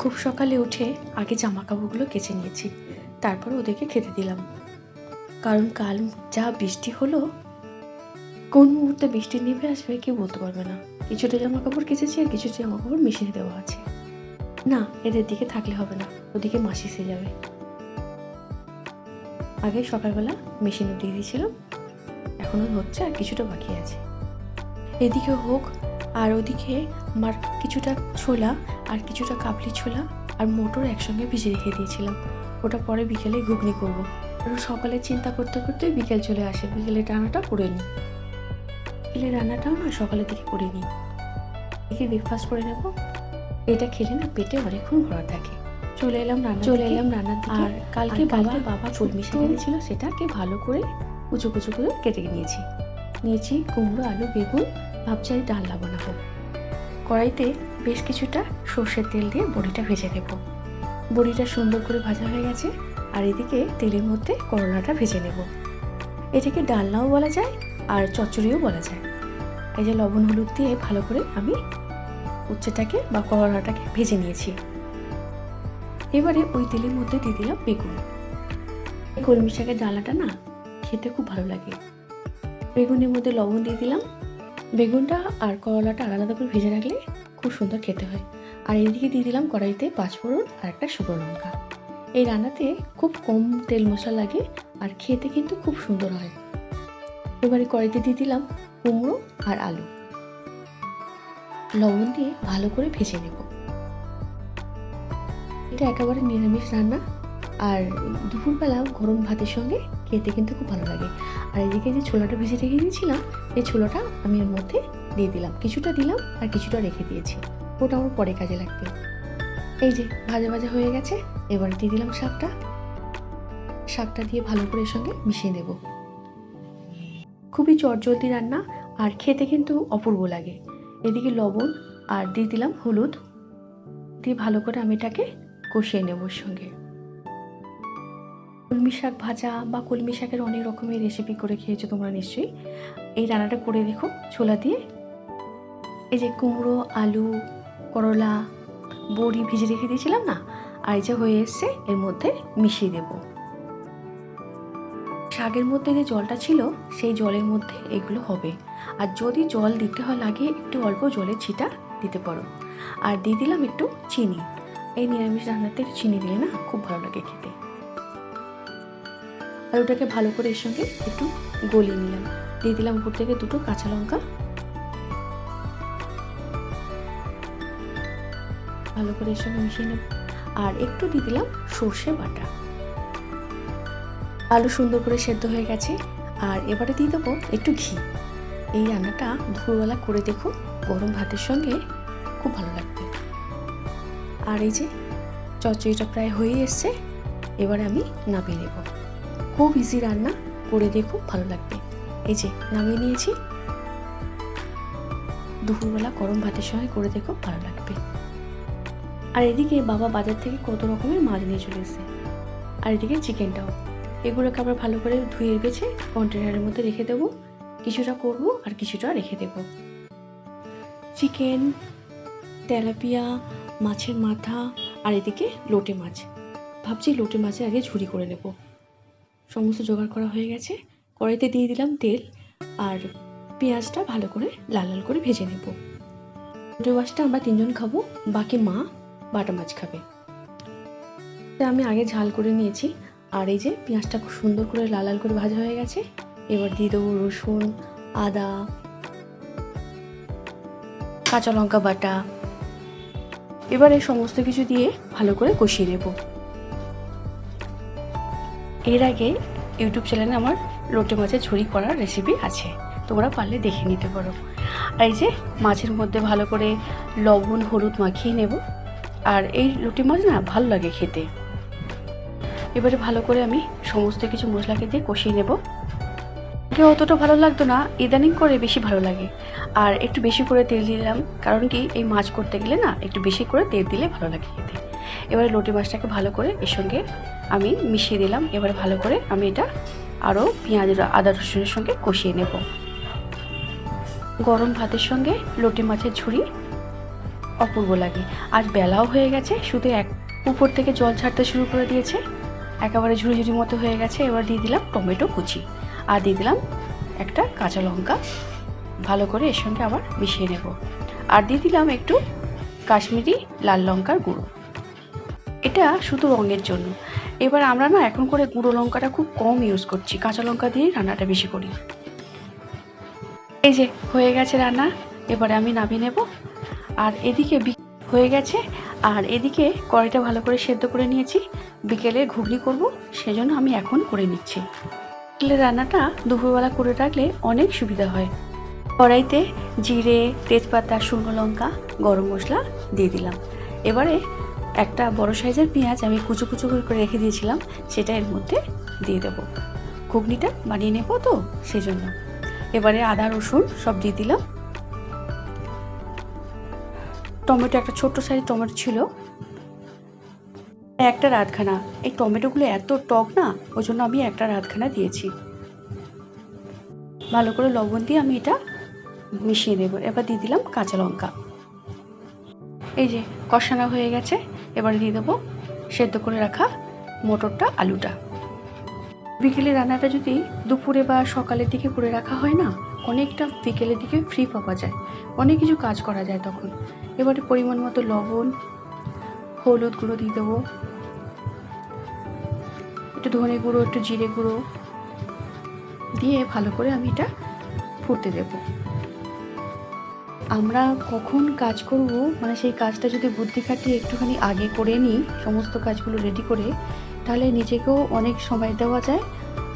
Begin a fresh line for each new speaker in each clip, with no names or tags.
খুব সকালে উঠে আগে জামা কাপড়গুলো কেচে নিয়েছি, তারপর ওদেরকে খেতে দিলাম। কারণ কাল যা বৃষ্টি হলো, কোন মুহূর্তে বৃষ্টি নেমে আসবে কেউ বলতে পারবে না। কিছুটা জামা কাপড় কেচেছি আর কিছুটা জামা কাপড় মেশিনে দেওয়া আছে। না, এদের দিকে থাকলে হবে না, ওদিকে মাছ এসে যাবে। আগে সকালবেলা মেশিনে দিয়ে দিয়েছিলাম, এখনো হচ্ছে আর কিছুটা বাকি আছে। এদিকে হোক, আর ওদিকে আমার কিছুটা ছোলা আর কিছুটা কাবলি ছোলা আর মটর একসঙ্গে ভিজে রেখে দিয়েছিলাম। ওটা পরে বিকেলে ঘুগনি করবো। কারণ সকালে চিন্তা করতে করতে বিকেল চলে আসে, বিকেলে রান্নাটা করে নিই। বিকেলে রান্নাটাও না সকালের দিকে করে নিই, এদিকে ব্রেকফাস্ট করে নেব। এটা খেলে না পেটে অনেকক্ষণ ভরা থাকে। চলে এলাম রান্নার দিকে। আর কালকে বাবা কলমি শাক এনেছিল, সেটাকে ভালো করে কুচো কুচো করে কেটে নিয়েছি কুমড়ো, আলু, বেগুন। ভাবছি আর ডালনা বানাবো। কড়াইতে বেশ কিছুটা সর্ষের তেল দিয়ে বড়িটা ভেজে নেব। বড়িটা সুন্দর করে ভাজা হয়ে গেছে, আর এদিকে তেলের মধ্যে করলাটা ভেজে নেব। এটাকে ডালনাও বলা যায় আর চচ্চড়িও বলা যায়। এই যে লবণ হলুদ দিয়ে ভালো করে আমি উচ্ছেটাকে বা করলাটাকে ভেজে নিয়েছি। এবারে ওই তেলের মধ্যে দিয়ে দিলাম বেগুন। এই কলমি শাকের ডালনাটা না খেতে খুব ভালো লাগে। বেগুনের মধ্যে লবণ দিয়ে দিলাম। বেগুনটা আর করলাটা আলাদা করে ভেজে রাখলে খুব সুন্দর খেতে হয়। আর এইদিকে দিয়ে দিলাম কড়াইতে পাঁচফোড়ন আর একটা শুকনো লঙ্কা। এই রান্নাতে খুব কম তেল মশলা লাগে আর খেতে কিন্তু খুব সুন্দর হয়। এবারে কড়াইতে দিয়ে দিলাম কুমড়ো আর আলু, লবণ দিয়ে ভালো করে ভেজে নেব। এটা একেবারে নিরামিষ রান্না, আর দুপুরবেলা গরম ভাতের সঙ্গে খেতে কিন্তু খুব ভালো লাগে। আর এদিকে যে ছোলাটা ভেজে রেখে দিয়েছিলাম, এই ছোলাটা আমি এর মধ্যে দিয়ে দিলাম। কিছুটা দিলাম আর কিছুটা রেখে দিয়েছি, ওটা আমার পরে কাজে লাগবে। এই যে ভাজা ভাজা হয়ে গেছে, এবার দিয়ে দিলাম শাকটা দিয়ে ভালো করে এর সঙ্গে মিশিয়ে নেব। খুবই চটজলদি রান্না আর খেতে কিন্তু অপূর্ব লাগে। এদিকে লবণ আর দিয়ে দিলাম হলুদ দিয়ে ভালো করে আমি এটাকে কষিয়ে নেব। ওর সঙ্গে কলমি শাক ভাজা বা কলমি শাকের অনেক রকমের রেসিপি করে খেয়েছো তোমরা নিশ্চয়ই। এই রান্নাটা করে দেখো ছোলা দিয়ে। এই যে কুমড়ো, আলু, করলা, বড়ি ভিজে রেখে দিয়েছিলাম না, আর এই যে হয়ে এসছে, এর মধ্যে মিশিয়ে দেব। শাকের মধ্যে যে জলটা ছিল সেই জলের মধ্যে এগুলো হবে। আর যদি জল দিতে হয় লাগে, একটু অল্প জলের ছিটা দিতে পারো। আর দিয়ে দিলাম একটু চিনি। এই নিরামিষ রান্নাতে চিনি দিলে না খুব ভালো লাগে খেতে। আর ওটাকে ভালো করে এর সঙ্গে একটু গলিয়ে নিলাম। দিয়ে দিলাম উপর থেকে দুটো কাঁচা লঙ্কা। ভালো করে এর সঙ্গে মিশিয়ে নেব। আর একটু দিয়ে দিলাম সর্ষে বাটা। আলু সুন্দর করে সেদ্ধ হয়ে গেছে, আর এবারে দিয়ে দেবো একটু ঘি। এই রান্নাটা দুপুরবেলা করে দেখো, গরম ভাতের সঙ্গে খুব ভালো লাগবে। আর এই যে চচ্চড়িটা প্রায় হয়ে এসছে, এবারে আমি নামিয়ে নেব। খুব ইজি রান্না, করে দেখো ভালো লাগবে। এই যে নামিয়ে নিয়েছি। দুপুরবেলা গরম ভাতের সঙ্গে করে দেখো ভালো লাগবে। আর এদিকে বাবা বাজার থেকে কত রকমের মাছ নিয়ে চলে এসেছে, আর এদিকে চিকেনটাও। এগুলোকে আবার ভালো করে ধুয়ে বেছে কন্টেনারের মধ্যে রেখে দেবো। কিছুটা করব আর কিছুটা রেখে দেব। চিকেন, তেলাপিয়া, মাছের মাথা, আর এদিকে লোটে মাছ। ভাবছি লোটে মাছের আগে ঝুরি করে নেব। সমস্ত জোগাড় করা হয়ে গেছে। কড়াইতে দিয়ে দিলাম তেল, আর পেঁয়াজটা ভালো করে লাল লাল করে ভেজে নেব। লোটে মাছটা আমরা তিনজন খাবো, বাকি মা বাটা মাছ খাবে। আমি আগে ঝাল করে নিয়েছি। আর এই যে পেঁয়াজটা খুব সুন্দর করে লাল লাল করে ভাজা হয়ে গেছে, এবার দিয়ে দেবো রসুন, আদা, কাঁচা লঙ্কা বাটা। এবারে সমস্ত কিছু দিয়ে ভালো করে কষিয়ে নেব। এর আগে ইউটিউব চ্যানেলে আমার লোটে মাছের ঝুরি করার রেসিপি আছে, তোমরা পারলে দেখে নিতে পারো। আর এই যে মাছের মধ্যে ভালো করে লবণ হলুদ মাখিয়ে নেব। আর এই লোটে মাছ না ভালো লাগে খেতে। এবারে ভালো করে আমি সমস্ত কিছু মশলাকে দিয়ে কষিয়ে নেব। আগে অতটা ভালো লাগতো না, ইদানিং করে বেশি ভালো লাগে। আর একটু বেশি করে তেল দিলাম, কারণ কি এই মাছ করতে গেলে না একটু বেশি করে তেল দিলে ভালো লাগে খেতে। এবারে লোটে মাছটাকে ভালো করে এর সঙ্গে আমি মিশিয়ে দিলাম। এবারে ভালো করে আমি এটা আরও পেঁয়াজ আদা রসুনের সঙ্গে কষিয়ে নেব। গরম ভাতের সঙ্গে লোটে মাছের ঝুরি অপূর্ব লাগে। আর বেলাও হয়ে গেছে, শুধু এক উপর থেকে জল ছাড়তে শুরু করে দিয়েছে, একেবারে ঝুড়ি ঝুড়ি মতো হয়ে গেছে। এবার দিয়ে দিলাম টমেটো কুচি আর দিয়ে দিলাম একটা কাঁচা লঙ্কা, ভালো করে এর সঙ্গে আবার মিশিয়ে নেব। আর দিয়ে দিলাম একটু কাশ্মীরি লাল লঙ্কার গুঁড়ো, এটা শুধু রঙের জন্য। এবার আমরা না এখন করে গুঁড়ো লঙ্কাটা খুব কম ইউজ করছি, কাঁচা লঙ্কা দিয়ে রান্নাটা বেশি করি। এই যে হয়ে গেছে রান্না, এবারে আমি নামিয়ে নেব। আর এদিকে হয়ে গেছে, আর এদিকে কড়াইটা ভালো করে সেদ্ধ করে নিয়েছি, বিকেলে ঘুগনি করব, সেজন্য আমি এখন করে নিচ্ছি। বিকেলের রান্নাটা দুপুরবেলা করে রাখলে অনেক সুবিধা হয়। কড়াইতে জিরে, তেজপাতা, শুকনো লঙ্কা, গরম মশলা দিয়ে দিলাম। এবারে একটা বড় সাইজের পেঁয়াজ আমি কুচো কুচো করে রেখে দিয়েছিলাম, সেটা এর মধ্যে দিয়ে দেবো। ঘুগনিটা বানিয়ে নেব তো সেজন্য। এবারে আদা রসুন সব দিয়ে দিলাম। টমেটো, একটা ছোট্ট সাইজ টমেটো ছিল, একটা রাতখানা। এই টমেটোগুলো এত টক না, ওই জন্য আমি একটা রাতখানা দিয়েছি। ভালো করে লবণ দিয়ে আমি এটা মিশিয়ে দেবো। এবার দিয়ে দিলাম কাঁচা লঙ্কা। এই যে কষানো হয়ে গেছে, এবারে দিয়ে দেবো সেদ্ধ করে রাখা মটরটা, আলুটা। বিকেলে রান্নাটা যদি দুপুরে বা সকালের দিকে করে রাখা হয় না, অনেকটা বিকেলের দিকে ফ্রি পাওয়া যায়, অনেক কিছু কাজ করা যায় তখন। এবারে পরিমাণ মতো লবণ, হলুদ গুঁড়ো দিয়ে দেবো, একটু ধনে গুঁড়ো, একটু জিরে গুঁড়ো দিয়ে ভালো করে আমি এটা ফুটতে দেব। আমরা কখন কাজ করব, মানে সেই কাজটা যদি বুদ্ধি খাটিয়ে একটুখানি আগে করে নিই, সমস্ত কাজগুলো রেডি করে, তাহলে নিজেকেও অনেক সময় দেওয়া যায়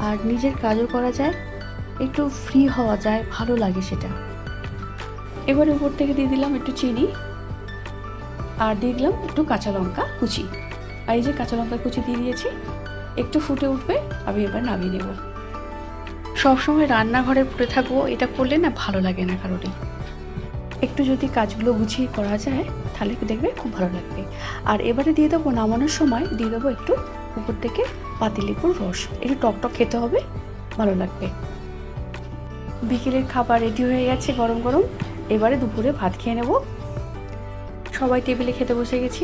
আর নিজের কাজও করা যায়, একটু ফ্রি হওয়া যায়, ভালো লাগে সেটা। এবারে উপর থেকে দিয়ে দিলাম একটু চিনি আর দিয়ে দিলাম একটু কাঁচা লঙ্কা কুচি। আর এই যে কাঁচা লঙ্কা কুচি দিয়ে দিয়েছি, একটু ফুটে উঠবে, আমি এবার নামিয়ে নেব। সবসময় রান্নাঘরে পড়ে থাকবো, এটা করলে না ভালো লাগে না কারোরই। একটু যদি কাজগুলো গুছিয়ে করা যায় তাহলে দেখবে খুব ভালো লাগবে। আর এবারে দিয়ে দেবো, নামানোর সময় দিয়ে দেবো একটু উপর থেকে পাতিলেবুর রস, একটু টকটক খেতে হবে, ভালো লাগবে। বিকেলের খাবার রেডি হয়ে গেছে গরম গরম, এবারে দুপুরে ভাত খেয়ে নেব। সবাই টেবিলে খেতে বসে গেছি।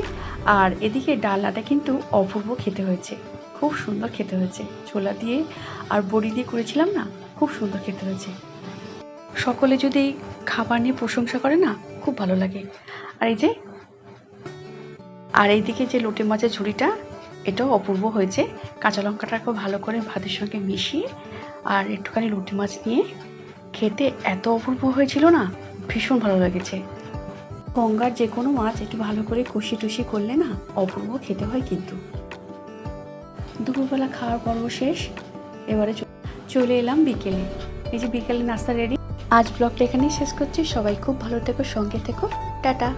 আর এদিকে ডালনাটা কিন্তু অপূর্ব খেতে হয়েছে, খুব সুন্দর খেতে হয়েছে, ছোলা দিয়ে আর বড়ি দিয়ে করেছিলাম না, খুব সুন্দর খেতে হয়েছে। সকলে যদি খাবার নিয়ে প্রশংসা করে না, খুব ভালো লাগে। আর এইদিকে যে লোটে মাছের ঝুড়িটা, এটাও অপূর্ব হয়েছে। কাঁচা লঙ্কাটাকে ভালো করে ভাতের সঙ্গে মিশিয়ে আর একটুখানি লোটে মাছ নিয়ে খেতে এত অপূর্ব হয়েছিল না, ভীষণ ভালো লেগেছে। গঙ্গার যে কোনো মাছ একটু ভালো করে কষি টুষি করলে না, অপূর্ব খেতে হয় কিন্তু। দুপুরবেলা খাওয়ার পর্ব শেষ, এবারে চলে এলাম বিকেলে। এই যে বিকেলে নাস্তা রেডি। আজ ব্লগটা এখানেই শেষ করছি। সবাই খুব ভালো থেকো, সঙ্গে থেকো, টাটা।